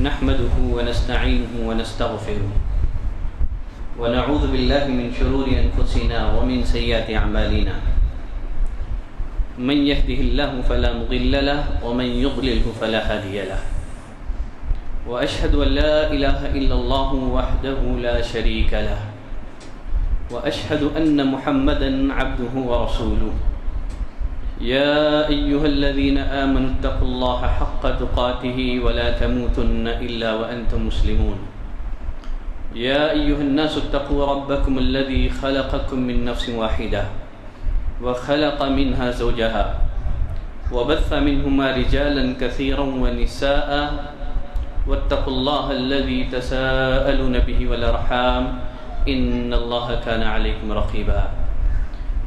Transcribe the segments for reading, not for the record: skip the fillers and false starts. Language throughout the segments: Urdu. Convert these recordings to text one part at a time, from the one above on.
نحمده ونستعينه ونستغفره ونعوذ بالله من شرور أنفسنا ومن سيئات أعمالنا من يهده الله فلا مضل له ومن يضلله فلا هادي له وأشهد أن لا إله إلا الله وحده لا شريك له وأشهد أن محمدا عبده ورسوله يا أيها الذين آمنوا اتقوا الله حق تقاته ولا تموتن إلا وأنتم مسلمون يا أيها الناس اتقوا ربكم الذي خلقكم من نفس واحدة وخلق منها زوجها وبث منهما رجالا كثيرا ونساء واتقوا الله الذي تساءلون به والأرحام إن الله كان عليكم رقيبا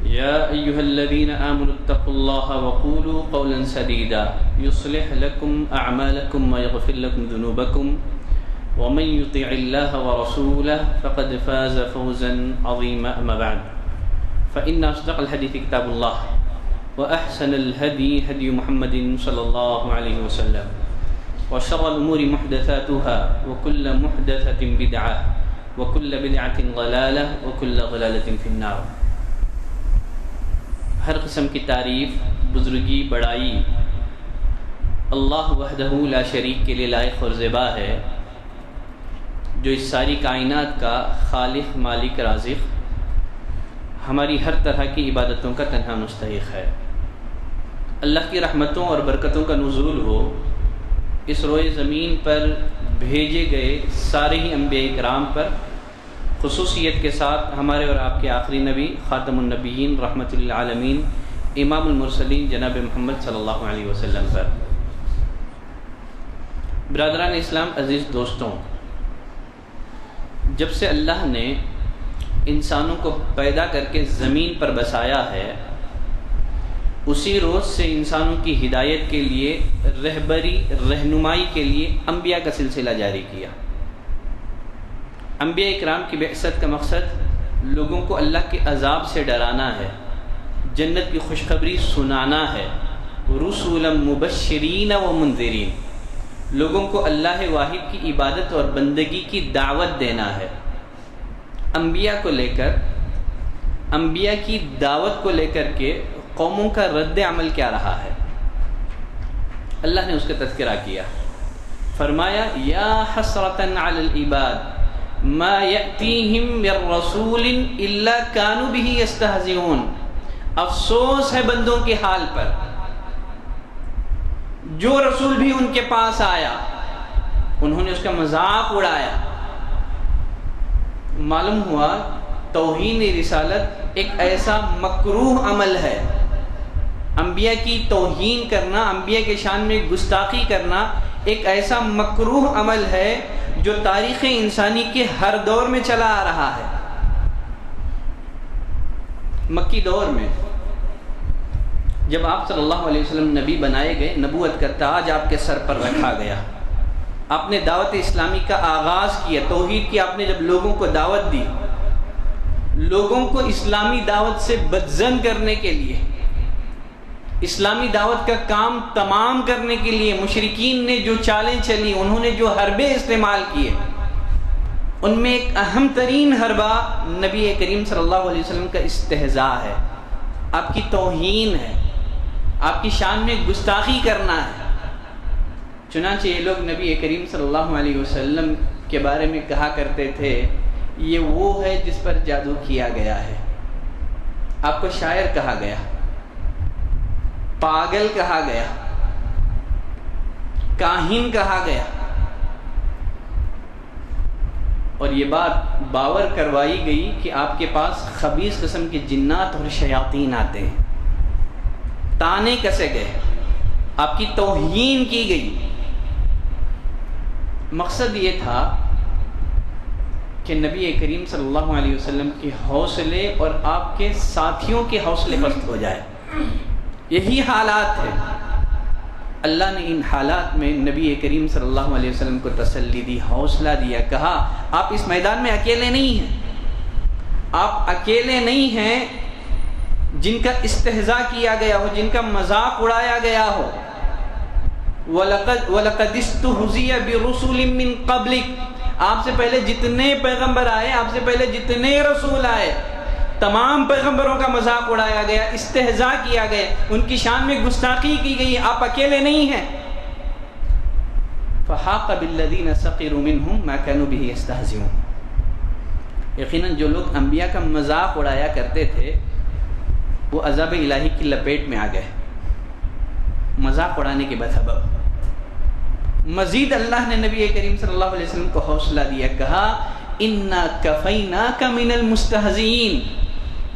يا أيها الذين آمنوا اتقوا الله وقولوا قولا سديدا يصلح لكم أعمالكم ويغفر لكم ذنوبكم ومن يطع الله ورسوله فقد فاز فوزا عظيما أما بعد فإن أصدق الحديث كتاب الله وأحسن الهدي هدي محمد صلى الله عليه وسلم وشر الأمور محدثاتها وكل محدثة بدعة وكل بدعة ضلالة وكل ضلالة في النار. ہر قسم کی تعریف، بزرگی، بڑائی اللہ وحدہ لا شریک کے لیے لائق اور زیبا ہے، جو اس ساری کائنات کا خالق، مالک، رازق، ہماری ہر طرح کی عبادتوں کا تنہا مستحق ہے. اللہ کی رحمتوں اور برکتوں کا نزول ہو اس روئے زمین پر بھیجے گئے سارے ہی انبیاء کرام پر، خصوصیت کے ساتھ ہمارے اور آپ کے آخری نبی خاتم النبیین رحمۃ للعالمین امام المرسلین جناب محمد صلی اللہ علیہ وسلم پر. برادران اسلام، عزیز دوستوں، جب سے اللہ نے انسانوں کو پیدا کر کے زمین پر بسایا ہے، اسی روز سے انسانوں کی ہدایت کے لیے، رہبری، رہنمائی کے لیے انبیاء کا سلسلہ جاری کیا. انبیاء اکرام کی بعثت کا مقصد لوگوں کو اللہ کے عذاب سے ڈرانا ہے، جنت کی خوشخبری سنانا ہے. رسولا مبشرین و منذرین، لوگوں کو اللہ واحد کی عبادت اور بندگی کی دعوت دینا ہے. انبیاء کو لے کر، انبیاء کی دعوت کو لے کر کے قوموں کا رد عمل کیا رہا ہے، اللہ نے اس کا تذکرہ کیا. فرمایا یا حسرتاً علی العباد ما یأتیہم من رسول الا کانوا بہ یستہزئون. افسوس ہے بندوں کے حال پر، جو رسول بھی ان کے پاس آیا انہوں نے اس کا مذاق اڑایا. معلوم ہوا توہین رسالت ایک ایسا مکروہ عمل ہے. انبیاء کی توہین کرنا، انبیاء کے شان میں گستاخی کرنا ایک ایسا مکروہ عمل ہے جو تاریخ انسانی کے ہر دور میں چلا آ رہا ہے. مکی دور میں جب آپ صلی اللہ علیہ وسلم نبی بنائے گئے، نبوت کا تاج آپ کے سر پر رکھا گیا، آپ نے دعوت اسلامی کا آغاز کیا، توحید کی آپ نے جب لوگوں کو دعوت دی، لوگوں کو اسلامی دعوت سے بدظن کرنے کے لیے، اسلامی دعوت کا کام تمام کرنے کے لیے مشرکین نے جو چالیں چلی، انہوں نے جو حربے استعمال کیے، ان میں ایک اہم ترین حربہ نبی کریم صلی اللہ علیہ وسلم کا استہزاء ہے، آپ کی توہین ہے، آپ کی شان میں گستاخی کرنا ہے. چنانچہ یہ لوگ نبی کریم صلی اللہ علیہ وسلم کے بارے میں کہا کرتے تھے یہ وہ ہے جس پر جادو کیا گیا ہے. آپ کو شاعر کہا گیا، پاگل کہا گیا، کاہن کہا گیا، اور یہ بات باور کروائی گئی کہ آپ کے پاس خبیث قسم کے جنات اور شیاطین آتے ہیں. تانے کسے گئے، آپ کی توہین کی گئی. مقصد یہ تھا کہ نبی کریم صلی اللہ علیہ وسلم کے حوصلے اور آپ کے ساتھیوں کے حوصلے پست ہو جائے. یہی حالات ہے. اللہ نے ان حالات میں نبی کریم صلی اللہ علیہ وسلم کو تسلی دی، حوصلہ دیا، کہا آپ اس میدان میں اکیلے نہیں ہیں، آپ اکیلے نہیں ہیں. جن کا استہزاء کیا گیا ہو، جن کا مذاق اڑایا گیا ہو. وَلَقَدِ اسْتُهْزِئَ بِرُسُلٍ مِّن قَبْلِكَ، آپ سے پہلے جتنے پیغمبر آئے، آپ سے پہلے جتنے رسول آئے، تمام پیغمبروں کا مذاق اڑایا گیا، استہزاء کیا گیا، ان کی شان میں گستاخی کی گئی. آپ اکیلے نہیں ہیں. فَحَاقَ بِالَّذِينَ سَخِرُوا مِنْهُمْ مَا كَانُوا بِهِ يَسْتَهْزِئُونَ. یقیناً جو لوگ انبیاء کا مذاق اڑایا کرتے تھے وہ عذاب الہی کی لپیٹ میں آ گئے، مذاق اڑانے کے بسبب. مزید اللہ نے نبی کریم صلی اللہ علیہ وسلم کو حوصلہ دیا، کہا اِنَّا كَفَيْنَاكَ مِنَ الْمُسْتَهْزِئِينَ.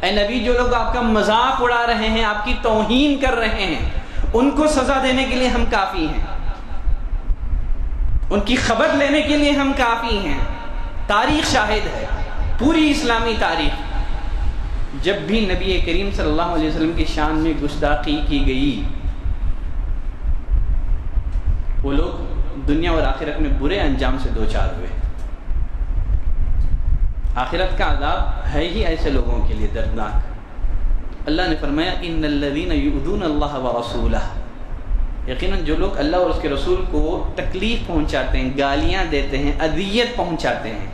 اے نبی، جو لوگ آپ کا مذاق اڑا رہے ہیں، آپ کی توہین کر رہے ہیں، ان کو سزا دینے کے لیے ہم کافی ہیں، ان کی خبر لینے کے لیے ہم کافی ہیں. تاریخ شاہد ہے، پوری اسلامی تاریخ، جب بھی نبی کریم صلی اللہ علیہ وسلم کی شان میں گستاخی کی گئی، وہ لوگ دنیا اور آخرت میں برے انجام سے دوچار ہوئے. آخرت کا عذاب ہے ہی ایسے لوگوں کے لیے دردناک. اللہ نے فرمایا ان الذین یؤذون اللہ ورسولہ، یقیناً جو لوگ اللہ اور اس کے رسول کو تکلیف پہنچاتے ہیں، گالیاں دیتے ہیں، اذیت پہنچاتے ہیں،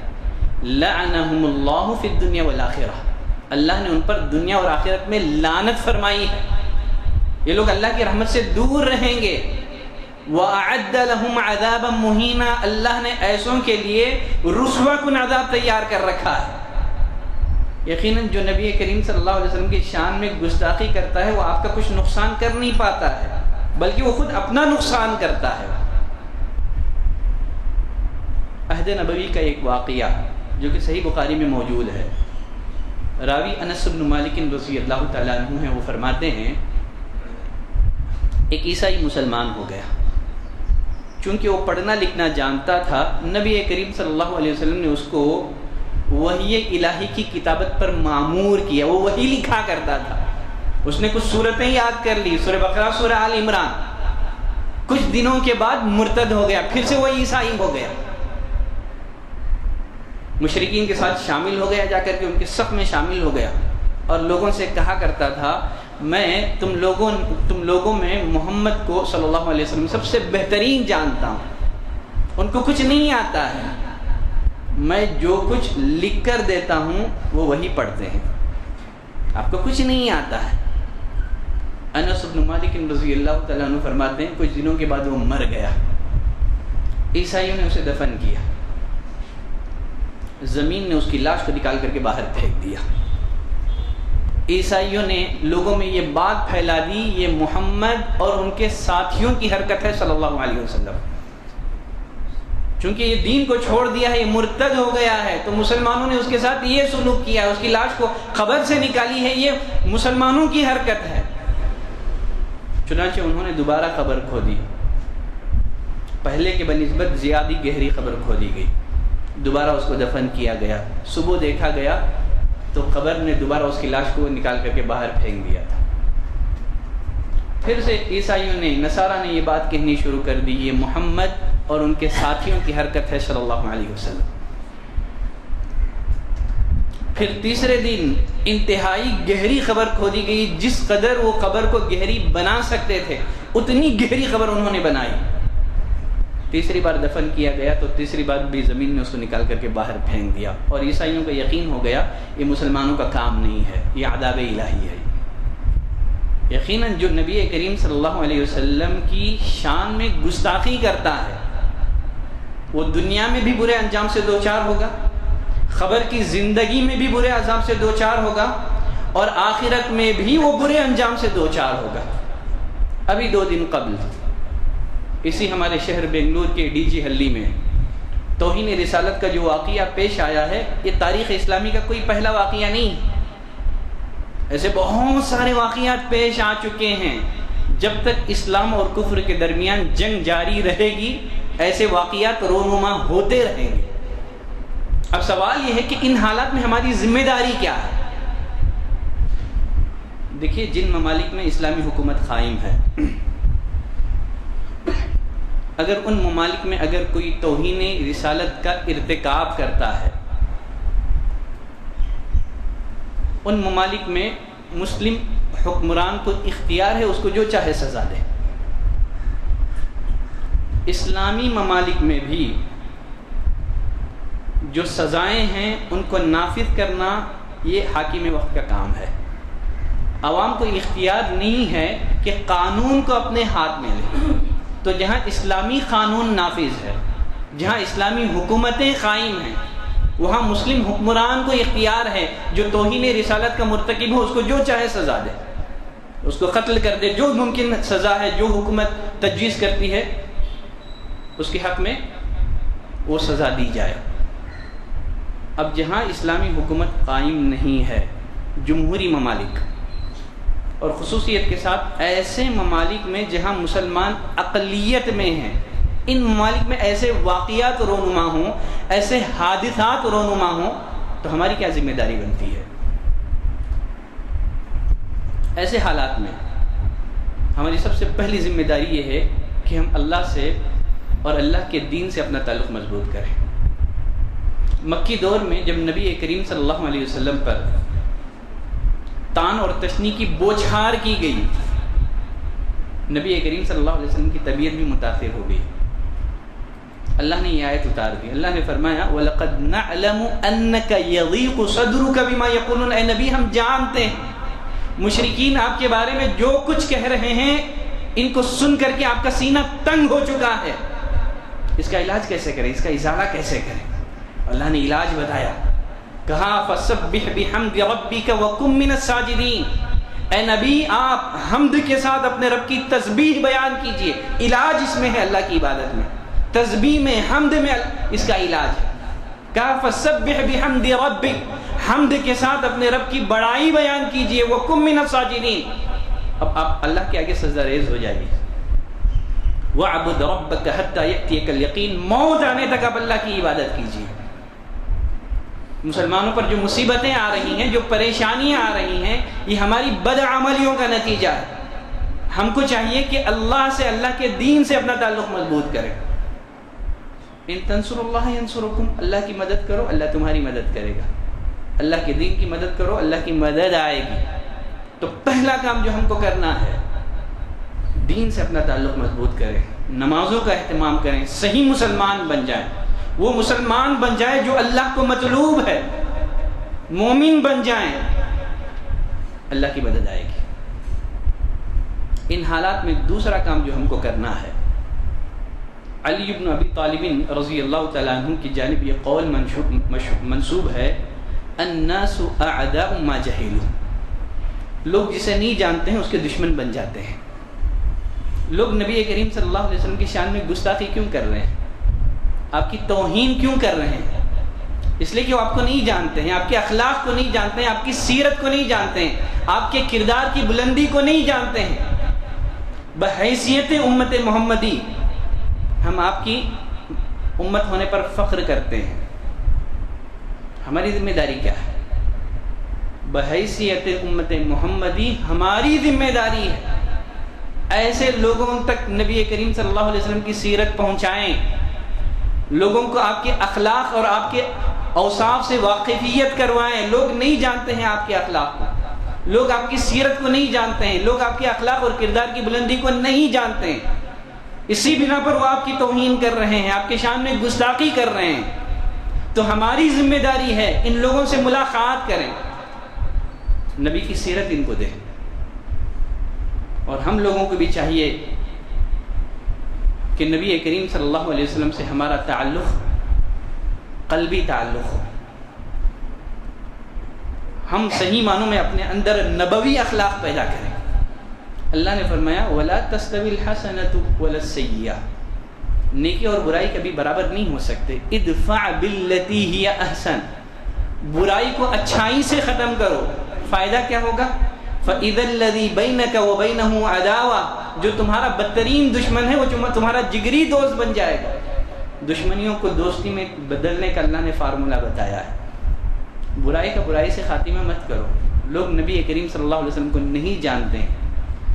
لعنہم اللہ فی الدنیا والآخرہ، اللہ نے ان پر دنیا اور آخرت میں لعنت فرمائی ہے. یہ لوگ اللہ کی رحمت سے دور رہیں گے. وَأَعَدَّ لَهُمْ عَذَابًا مُهِينًا، اللہ نے ایسوں کے لیے رسوا کن عذاب تیار کر رکھا ہے. یقیناً جو نبی کریم صلی اللہ علیہ وسلم کی شان میں گستاخی کرتا ہے وہ آپ کا کچھ نقصان کر نہیں پاتا ہے، بلکہ وہ خود اپنا نقصان کرتا ہے. عہد نبوی کا ایک واقعہ جو کہ صحیح بخاری میں موجود ہے، راوی انس بن مالک رضی اللہ تعالیٰ عنہ ہیں، وہ فرماتے ہیں ایک عیسائی مسلمان ہو گیا. چونکہ وہ پڑھنا لکھنا جانتا تھا، نبی کریم صلی اللہ علیہ وسلم نے اس کو وحی الہی کی کتابت پر مامور کیا. وہ وحی لکھا کرتا تھا. اس نے کچھ سورتیں یاد کر لی، سورہ بقرہ، سورہ آل عمران. کچھ دنوں کے بعد مرتد ہو گیا، پھر سے وہ عیسائی ہو گیا، مشرکین کے ساتھ شامل ہو گیا، جا کر کے ان کے صف میں شامل ہو گیا، اور لوگوں سے کہا کرتا تھا میں تم لوگوں میں محمد کو صلی اللہ علیہ وسلم سب سے بہترین جانتا ہوں، ان کو کچھ نہیں آتا ہے، میں جو کچھ لکھ کر دیتا ہوں وہ وہی پڑھتے ہیں، آپ کو کچھ نہیں آتا ہے. انس بن مالک رضی اللہ تعالیٰ عنہ فرماتے ہیں کچھ دنوں کے بعد وہ مر گیا. عیسائیوں نے اسے دفن کیا، زمین نے اس کی لاش کو نکال کر کے باہر پھینک دیا. عیسائیوں نے لوگوں میں یہ بات پھیلا دی یہ محمد اور ان کے ساتھیوں کی حرکت ہے صلی اللہ علیہ وسلم. چونکہ یہ دین کو چھوڑ دیا ہے، یہ مرتد ہو گیا ہے، تو مسلمانوں نے اس کے ساتھ یہ سلوک کیا ہے، اس کی لاش کو قبر سے نکالی ہے، یہ مسلمانوں کی حرکت ہے. چنانچہ انہوں نے دوبارہ قبر کھودی، پہلے کے بنسبت زیادہ گہری قبر کھودی گئی، دوبارہ اس کو دفن کیا گیا. صبح دیکھا گیا تو قبر نے دوبارہ اس کی لاش کو نکال کر کے باہر پھینک دیا تھا. پھر سے عیسائیوں نے، نصارہ نے یہ بات کہنی شروع کر دی یہ محمد اور ان کے ساتھیوں کی حرکت ہے صلی اللہ علیہ وسلم. پھر تیسرے دن انتہائی گہری قبر کھودی گئی، جس قدر وہ قبر کو گہری بنا سکتے تھے اتنی گہری قبر انہوں نے بنائی. تیسری بار دفن کیا گیا تو تیسری بار بھی زمین نے اس کو نکال کر کے باہر پھینک دیا، اور عیسائیوں کا یقین ہو گیا یہ مسلمانوں کا کام نہیں ہے، یہ عذاب الہی ہے. یقیناً جو نبی کریم صلی اللہ علیہ وسلم کی شان میں گستاخی کرتا ہے وہ دنیا میں بھی برے انجام سے دوچار ہوگا، خبر کی زندگی میں بھی برے عذاب سے دوچار ہوگا، اور آخرت میں بھی وہ برے انجام سے دوچار ہوگا. ابھی 2 دن قبل اسی ہمارے شہر بنگلور کے ڈی جی ہلی میں توہین رسالت کا جو واقعہ پیش آیا ہے یہ تاریخ اسلامی کا کوئی پہلا واقعہ نہیں، ایسے بہت سارے واقعات پیش آ چکے ہیں. جب تک اسلام اور کفر کے درمیان جنگ جاری رہے گی ایسے واقعات رونما ہوتے رہیں گے. اب سوال یہ ہے کہ ان حالات میں ہماری ذمہ داری کیا ہے؟ دیکھیے جن ممالک میں اسلامی حکومت قائم ہے، اگر ان ممالک میں اگر کوئی توہین رسالت کا ارتکاب کرتا ہے، ان ممالک میں مسلم حکمران کو اختیار ہے اس کو جو چاہے سزا دے۔ اسلامی ممالک میں بھی جو سزائیں ہیں ان کو نافذ کرنا یہ حاکم وقت کا کام ہے۔ عوام کو اختیار نہیں ہے کہ قانون کو اپنے ہاتھ میں لے۔ تو جہاں اسلامی قانون نافذ ہے، جہاں اسلامی حکومتیں قائم ہیں، وہاں مسلم حکمران کو اختیار ہے جو توہین رسالت کا مرتکب ہو اس کو جو چاہے سزا دے، اس کو قتل کر دے، جو ممکن سزا ہے جو حکومت تجویز کرتی ہے اس کے حق میں وہ سزا دی جائے۔ اب جہاں اسلامی حکومت قائم نہیں ہے، جمہوری ممالک اور خصوصیت کے ساتھ ایسے ممالک میں جہاں مسلمان اقلیت میں ہیں، ان ممالک میں ایسے واقعات رونما ہوں، ایسے حادثات رونما ہوں، تو ہماری کیا ذمہ داری بنتی ہے؟ ایسے حالات میں ہماری سب سے پہلی ذمہ داری یہ ہے کہ ہم اللہ سے اور اللہ کے دین سے اپنا تعلق مضبوط کریں۔ مکی دور میں جب نبی کریم صلی اللہ علیہ وسلم پر تان اور تشنی کی بوچھار کی گئی، نبی کریم صلی اللہ علیہ وسلم کی طبیعت بھی متاثر ہو گئی۔ اللہ نے یہ آیت اتار دی، اللہ نے فرمایا وَلَقَدْ نَعْلَمُ أَنَّكَ يَضِيقُ صَدْرُكَ بِمَا يَقُولُونَ، اے نبی ہم جانتے ہیں مشرکین آپ کے بارے میں جو کچھ کہہ رہے ہیں ان کو سن کر کے آپ کا سینہ تنگ ہو چکا ہے، اس کا علاج کیسے کریں، اس کا ازالہ کیسے کریں؟ اللہ نے علاج بتایا، کہا فَسَبِّحْ بِحَمْدِ رَبِّكَ وَكُن مِّنَ السَّاجِدِينَ، اے نبی آپ حمد کے ساتھ اپنے رب کی تسبیح بیان کیجئے۔ علاج اس میں ہے، اللہ کی عبادت میں، تسبیح میں، حمد میں اس کا علاج ہے۔ کہا فَسَبِّحْ بِحَمْدِ رَبِّكَ، حمد کے ساتھ اپنے رب کی بڑائی بیان کیجئے، وَكُن مِّنَ السَّاجِدِينَ، اب آپ اللہ کے آگے سجدہ ریز ہو جائیے۔ وَاعْبُدْ رَبَّكَ حَتَّى يَأْتِيَكَ الْيَقِينُ، موت آنے تک آپ اللہ کی عبادت کیجئے۔ مسلمانوں پر جو مصیبتیں آ رہی ہیں، جو پریشانیاں آ رہی ہیں، یہ ہماری بدعملیوں کا نتیجہ ہے۔ ہم کو چاہیے کہ اللہ سے، اللہ کے دین سے اپنا تعلق مضبوط کریں۔ ان تنصروا اللہ ینصرکم، اللہ کی مدد کرو اللہ تمہاری مدد کرے گا، اللہ کے دین کی مدد کرو اللہ کی مدد آئے گی۔ تو پہلا کام جو ہم کو کرنا ہے، دین سے اپنا تعلق مضبوط کریں، نمازوں کا اہتمام کریں، صحیح مسلمان بن جائیں، وہ مسلمان بن جائیں جو اللہ کو مطلوب ہے، مومن بن جائیں، اللہ کی مدد آئے گی۔ ان حالات میں دوسرا کام جو ہم کو کرنا ہے، علی بن ابی طالب رضی اللہ تعالیٰ عنہ کی جانب یہ قول منسوب ہے، الناس اعداء ما جہلوا، لوگ جسے نہیں جانتے ہیں اس کے دشمن بن جاتے ہیں۔ لوگ نبی کریم صلی اللہ علیہ وسلم کی شان میں گستاخی کیوں کر رہے ہیں، آپ کی توہین کیوں کر رہے ہیں؟ اس لیے کہ وہ آپ کو نہیں جانتے ہیں، آپ کے اخلاق کو نہیں جانتے ہیں، آپ کی سیرت کو نہیں جانتے ہیں، آپ کے کردار کی بلندی کو نہیں جانتے ہیں۔ بحیثیت امت محمدی ہم آپ کی امت ہونے پر فخر کرتے ہیں، ہماری ذمہ داری کیا ہے؟ بحیثیت امت محمدی ہماری ذمہ داری ہے ایسے لوگوں تک نبی کریم صلی اللہ علیہ وسلم کی سیرت پہنچائیں، لوگوں کو آپ کے اخلاق اور آپ کے اوصاف سے واقفیت کروائیں۔ لوگ نہیں جانتے ہیں آپ کے اخلاق کو، لوگ آپ کی سیرت کو نہیں جانتے ہیں، لوگ آپ کے اخلاق اور کردار کی بلندی کو نہیں جانتے ہیں، اسی بنا پر وہ آپ کی توہین کر رہے ہیں، آپ کے شان میں گستاخی کر رہے ہیں۔ تو ہماری ذمہ داری ہے ان لوگوں سے ملاقات کریں، نبی کی سیرت ان کو دیں، اور ہم لوگوں کو بھی چاہیے کہ نبی کریم صلی اللہ علیہ وسلم سے ہمارا تعلق قلبی تعلق ہو، ہم صحیح معنوں میں اپنے اندر نبوی اخلاق پیدا کریں۔ اللہ نے فرمایا وَلَا تَسْتَوِي الْحَسَنَةُ وَلَا السَّيِّئَةُ، نیکی اور برائی کبھی برابر نہیں ہو سکتے۔ اِدْفَعْ بِالَّتِي هِيَ أَحْسَنُ، برائی کو اچھائی سے ختم کرو، فائدہ کیا ہوگا؟ فَإِذَا الَّذِي بَيْنَكَ وَبَيْنَهُ عَدَاوَةٌ، جو تمہارا بدترین دشمن ہے وہ تمہارا جگری دوست بن جائے گا۔ دشمنیوں کو دوستی میں بدلنے کا اللہ نے فارمولہ بتایا ہے۔ برائی کا برائی سے خاتمہ مت کرو۔ لوگ نبی کریم صلی اللہ علیہ وسلم کو نہیں جانتے ہیں،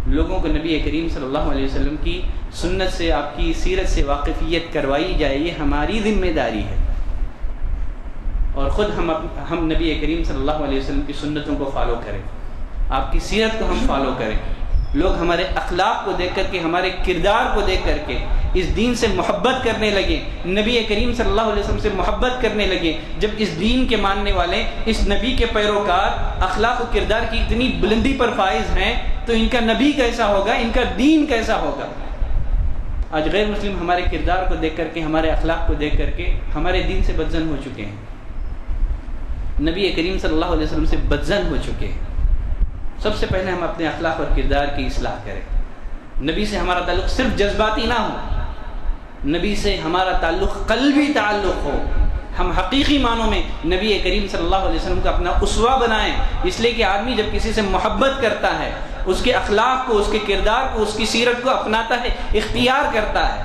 لوگوں کو نبی کریم صلی اللہ علیہ وسلم کی سنت سے، آپ کی سیرت سے واقفیت کروائی جائے، یہ ہماری ذمہ داری ہے، اور خود ہم نبی کریم صلی اللہ علیہ وسلم کی سنتوں کو فالو کریں۔ آپ کی سیرت کو ہم فالو کریں، لوگ ہمارے اخلاق کو دیکھ کر کے، ہمارے کردار کو دیکھ کر کے اس دین سے محبت کرنے لگے، نبی کریم صلی اللہ علیہ وسلم سے محبت کرنے لگے۔ جب اس دین کے ماننے والے، اس نبی کے پیروکار اخلاق و کردار کی اتنی بلندی پر فائز ہیں تو ان کا نبی کیسا ہوگا، ان کا دین کیسا ہوگا؟ آج غیر مسلم ہمارے کردار کو دیکھ کر کے، ہمارے اخلاق کو دیکھ کر کے ہمارے دین سے بدظن ہو چکے ہیں، نبی کریم صلی اللہ علیہ وسلم سے بدظن ہو چکے ہیں۔ سب سے پہلے ہم اپنے اخلاق اور کردار کی اصلاح کریں۔ نبی سے ہمارا تعلق صرف جذباتی نہ ہو، نبی سے ہمارا تعلق قلبی تعلق ہو۔ ہم حقیقی معنوں میں نبی کریم صلی اللہ علیہ وسلم کو اپنا اسوہ بنائیں، اس لیے کہ آدمی جب کسی سے محبت کرتا ہے، اس کے اخلاق کو، اس کے کردار کو، اس کی سیرت کو اپناتا ہے، اختیار کرتا ہے۔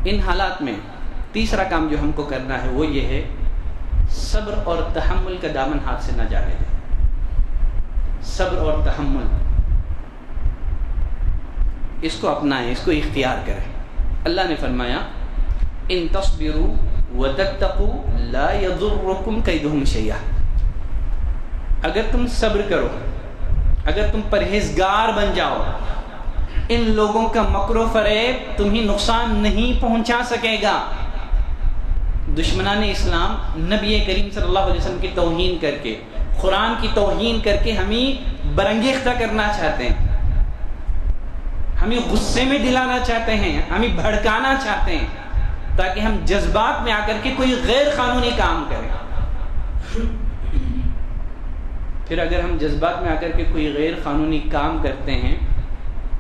ان حالات میں تیسرا کام جو ہم کو کرنا ہے وہ یہ ہے، صبر اور تحمل کا دامن ہاتھ سے نہ جانے دیں۔ صبر اور تحمل، اس کو اپنائیں، اس کو اختیار کریں۔ اللہ نے فرمایا ان تصبروا وتتقوا لا يضركم كيدهم شيئا، اگر تم صبر کرو، اگر تم پرہیزگار بن جاؤ، ان لوگوں کا مکر و فریب تمہیں نقصان نہیں پہنچا سکے گا۔ دشمنان اسلام نبی کریم صلی اللہ علیہ وسلم کی توہین کر کے، قرآن کی توہین کر کے ہمیں برانگیختہ کرنا چاہتے ہیں، ہمیں غصے میں دلانا چاہتے ہیں، ہمیں بھڑکانا چاہتے ہیں تاکہ ہم جذبات میں آ کر کے کوئی غیر قانونی کام کریں۔ پھر اگر ہم جذبات میں آ کر کے کوئی غیر قانونی کام کرتے ہیں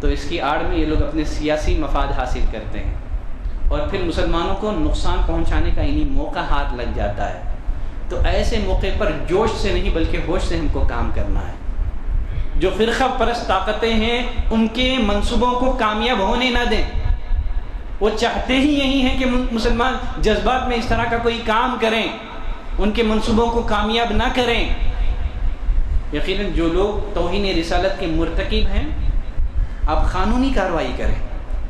تو اس کی آڑ میں یہ لوگ اپنے سیاسی مفاد حاصل کرتے ہیں، اور پھر مسلمانوں کو نقصان پہنچانے کا انہی موقع ہاتھ لگ جاتا ہے۔ تو ایسے موقع پر جوش سے نہیں بلکہ ہوش سے ہم کو کام کرنا ہے۔ جو فرقہ پرست طاقتیں ہیں ان کے منصوبوں کو کامیاب ہونے نہ دیں، وہ چاہتے ہی یہی ہیں کہ مسلمان جذبات میں اس طرح کا کوئی کام کریں، ان کے منصوبوں کو کامیاب نہ کریں۔ یقیناً جو لوگ توہین رسالت کے مرتکب ہیں، آپ قانونی کارروائی کریں،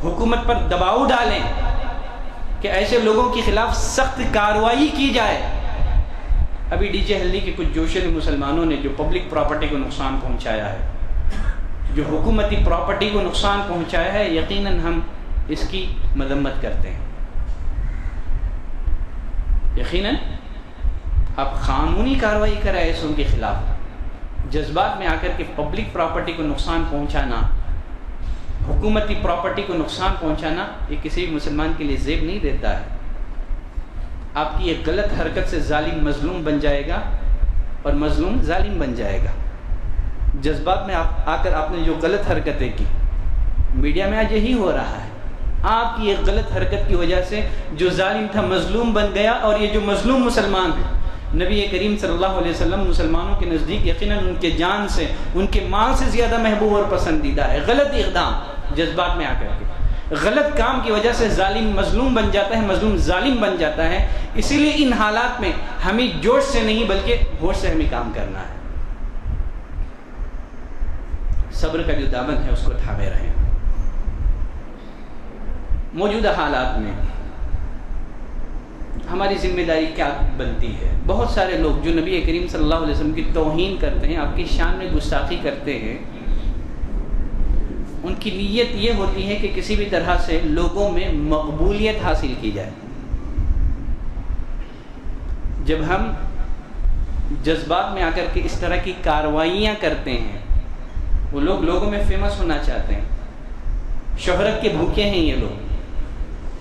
حکومت پر دباؤ ڈالیں کہ ایسے لوگوں کے خلاف سخت کارروائی کی جائے۔ ابھی ڈی جے ہلدی کے کچھ جوشیلے مسلمانوں نے جو پبلک پراپرٹی کو نقصان پہنچایا ہے، جو حکومتی پراپرٹی کو نقصان پہنچایا ہے، یقیناً ہم اس کی مذمت کرتے ہیں۔ یقیناً آپ قانونی کارروائی کریں ایسوں کے خلاف۔ جذبات میں آ کر کے پبلک پراپرٹی کو نقصان پہنچانا، حکومتی پراپرٹی کو نقصان پہنچانا، یہ کسی بھی مسلمان کے لیے زیب نہیں دیتا ہے۔ آپ کی ایک غلط حرکت سے ظالم مظلوم بن جائے گا اور مظلوم ظالم بن جائے گا۔ جذبات میں آ کر آپ نے جو غلط حرکتیں کی، میڈیا میں آج یہی ہو رہا ہے، آپ کی ایک غلط حرکت کی وجہ سے جو ظالم تھا مظلوم بن گیا، اور یہ جو مظلوم مسلمان ہے، نبی کریم صلی اللہ علیہ وسلم مسلمانوں کے نزدیک یقیناً ان کے جان سے، ان کے مال سے زیادہ محبوب اور پسندیدہ ہے۔ غلط اقدام جذبات میں آ کر کے، غلط کام کی وجہ سے ظالم مظلوم بن جاتا ہے، مظلوم ظالم بن جاتا ہے۔ اسی لیے ان حالات میں ہمیں جوش سے نہیں بلکہ ہوش سے ہمیں کام کرنا ہے۔ صبر کا جو دامن ہے اس کو تھامے رہیں۔ موجودہ حالات میں ہماری ذمہ داری کیا بنتی ہے؟ بہت سارے لوگ جو نبی کریم صلی اللہ علیہ وسلم کی توہین کرتے ہیں، آپ کی شان میں گستاخی کرتے ہیں، ان کی نیت یہ ہوتی ہے کہ کسی بھی طرح سے لوگوں میں مقبولیت حاصل کی جائے۔ جب ہم جذبات میں آ کر کے اس طرح کی کارروائیاں کرتے ہیں، وہ لوگ لوگوں میں فیمس ہونا چاہتے ہیں، شہرت کے بھوکے ہیں یہ لوگ۔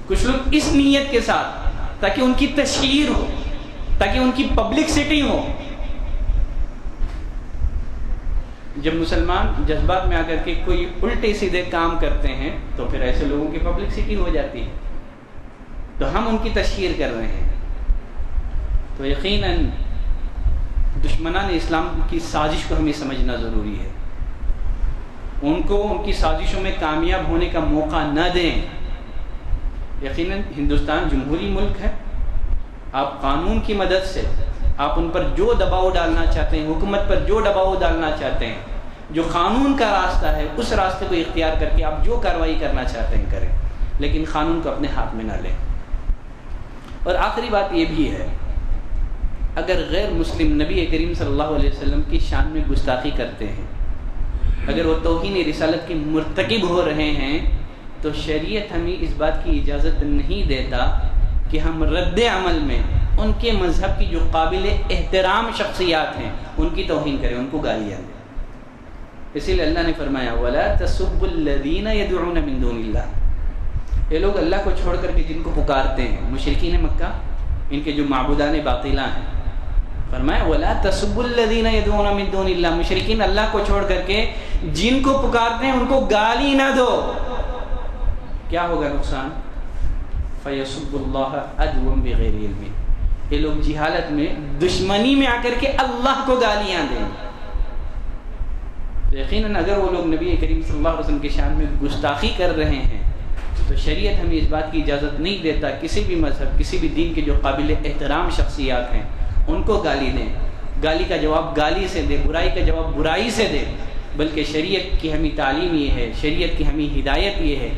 کچھ لوگ اس نیت کے ساتھ تاکہ ان کی تشہیر ہو، تاکہ ان کی پبلکسٹی ہو۔ جب مسلمان جذبات میں آ کر کے کوئی الٹے سیدھے کام کرتے ہیں تو پھر ایسے لوگوں کی پبلکسٹی ہو جاتی ہے، تو ہم ان کی تشہیر کر رہے ہیں۔ تو یقیناً دشمنان اسلام کی سازش کو ہمیں سمجھنا ضروری ہے، ان کو ان کی سازشوں میں کامیاب ہونے کا موقع نہ دیں۔ یقیناً ہندوستان جمہوری ملک ہے، آپ قانون کی مدد سے آپ ان پر جو دباؤ ڈالنا چاہتے ہیں، حکومت پر جو دباؤ ڈالنا چاہتے ہیں، جو قانون کا راستہ ہے اس راستے کو اختیار کر کے آپ جو کارروائی کرنا چاہتے ہیں کریں، لیکن قانون کو اپنے ہاتھ میں نہ لیں۔ اور آخری بات یہ بھی ہے اگر غیر مسلم نبی کریم صلی اللہ علیہ وسلم کی شان میں گستاخی کرتے ہیں، اگر وہ توہین رسالت کے مرتکب ہو رہے ہیں، تو شریعت ہمیں اس بات کی اجازت نہیں دیتا کہ ہم رد عمل میں ان کے مذہب کی جو قابل احترام شخصیات ہیں ان کی توہین کریں، ان کو گالیاں دیں۔ اسی لیے اللہ نے فرمایا وَلَا تَسُبُّوا الَّذِينَ يَدْعُونَ مِن دُونِ اللَّهِ، یہ لوگ اللہ کو چھوڑ کر کے جن کو پکارتے ہیں، مشرکین مکہ، ان کے جو معبودان باطلاں ہیں، فرمایا وَلَا تَسُبُّوا الَّذِينَ يَدْعُونَ مِن دُونِ اللَّهِ، مشرکین اللہ کو چھوڑ کر کے جن کو پکارتے ہیں ان کو گالی نہ دو۔ کیا ہوگا نقصان؟ فَيَسُبُّ اللَّهَ عَدْوًا بِغَيْرِ عِلْمٍ، یہ لوگ جہالت میں، دشمنی میں آ کر کے اللہ کو گالیاں دیں۔ تو یقیناً اگر وہ لوگ نبی کریم صلی اللہ علیہ وسلم کی شان میں گستاخی کر رہے ہیں تو شریعت ہمیں اس بات کی اجازت نہیں دیتا کسی بھی مذہب، کسی بھی دین کے جو قابل احترام شخصیات ہیں ان کو گالی دیں، گالی کا جواب گالی سے دے، برائی کا جواب برائی سے دے، بلکہ شریعت کی ہمیں تعلیم یہ ہے، شریعت کی ہمیں ہدایت یہ ہے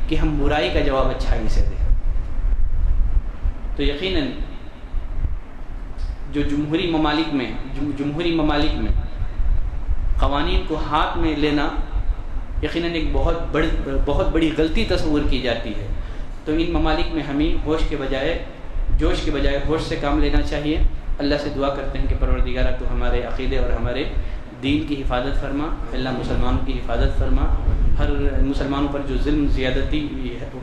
کہ ہم برائی کا جواب اچھائی سے دیں۔ تو یقیناً جو جمہوری ممالک میں قوانین کو ہاتھ میں لینا یقیناً ایک بہت بڑی غلطی تصور کی جاتی ہے۔ تو ان ممالک میں ہمیں جوش کے بجائے ہوش سے کام لینا چاہیے۔ اللہ سے دعا کرتے ہیں کہ پروردگارہ تو ہمارے عقیدے اور ہمارے دین کی حفاظت فرما، اللہ مسلمانوں کی حفاظت فرما، ہر مسلمانوں پر جو ظلم زیادتی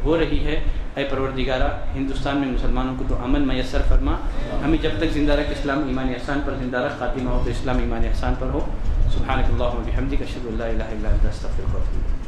ہو رہی ہے، اے پروردگارہ ہندوستان میں مسلمانوں کو تو امن میسر فرما، ہمیں جب تک زندہ رکھ اسلام ایمان احسان پر زندہ رکھ، خاتمہ ہو تو اسلام ایمان احسان پر ہو۔ سبحانک اللہم و بحمدک، اشہد ان لا الہ الا انت، استغفرک و اتوب الیک۔